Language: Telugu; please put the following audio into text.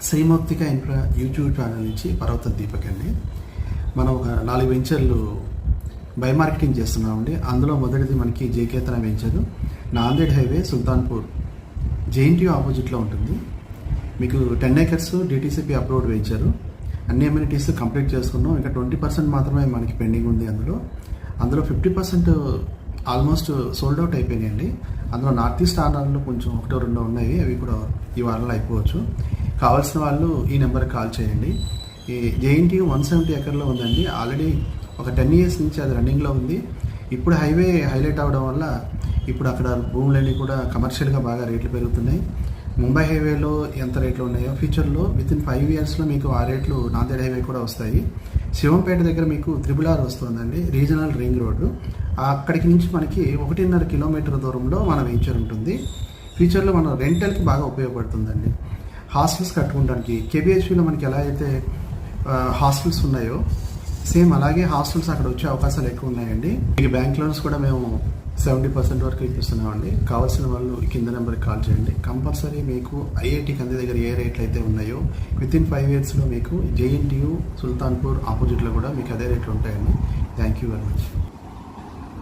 శ్రీమౌక్తిక ఇన్ఫ్రా యూట్యూబ్ ఛానల్ నుంచి పర్వత దీపక్ అండి. మనం ఒక 4 వెంచర్లు బై మార్కెటింగ్ చేస్తున్నామండి. అందులో మొదటిది మనకి జేకేతన venture Nanded highway Sultanpur JNTU ఆపోజిట్లో ఉంటుంది. మీకు 10 acres డిటిసిపి అప్రూవ్డ్ వెంచరు. అన్ని అమ్యూనిటీస్ కంప్లీట్ చేసుకున్నాం. ఇంకా 20% మాత్రమే మనకి పెండింగ్ ఉంది. అందులో 50% ఆల్మోస్ట్ సోల్డ్ అవుట్ అయిపోయినాయండి. అందులో నార్త్ ఈస్ట్ ఆనర్లో కొంచెం 1-2 ఉన్నాయి. అవి కూడా ఈ వారంలో అయిపోవచ్చు. కావాల్సిన వాళ్ళు ఈ నెంబర్కి కాల్ చేయండి. ఈ జేఎన్టీయూ 170 ఎకర్లో ఉందండి. ఆల్రెడీ ఒక 10 years నుంచి అది రన్నింగ్లో ఉంది. ఇప్పుడు హైవే హైలైట్ అవ్వడం వల్ల ఇప్పుడు అక్కడ భూములన్నీ కూడా కమర్షియల్గా బాగా రేట్లు పెరుగుతున్నాయి. ముంబై హైవేలో ఎంత రేట్లు ఉన్నాయో ఫ్యూచర్లో వితిన్ 5 yearsలో మీకు ఆ రేట్లు నాందేడ్ హైవే కూడా వస్తాయి. శివంపేట దగ్గర మీకు RRR వస్తుందండి, రీజనల్ రింగ్ రోడ్డు. అక్కడికి నుంచి మనకి 1.5 kilometer దూరంలో మన వెంచర్ ఉంటుంది. ఫ్యూచర్లో మన రెంటల్కి బాగా ఉపయోగపడుతుందండి. హాస్టల్స్ కట్టుకోవడానికి కేబిహెచ్పిలో మనకి ఎలా అయితే హాస్టల్స్ ఉన్నాయో సేమ్ అలాగే హాస్టల్స్ అక్కడ వచ్చే అవకాశాలు ఎక్కువ ఉన్నాయండి. మీకు బ్యాంక్ లోన్స్ కూడా మేము 70% వరకు ఇప్పిస్తున్నామండి. కావాల్సిన వాళ్ళు కింద నెంబర్కి కాల్ చేయండి. కంపల్సరీ మీకు ఐఐటి కంది దగ్గర ఏ రేట్లు అయితే ఉన్నాయో వితిన్ 5 yearsలో మీకు జేఎన్టీయూ సుల్తాన్పూర్ ఆపోజిట్లో కూడా మీకు అదే రేట్లు ఉంటాయండి. Thank you very much.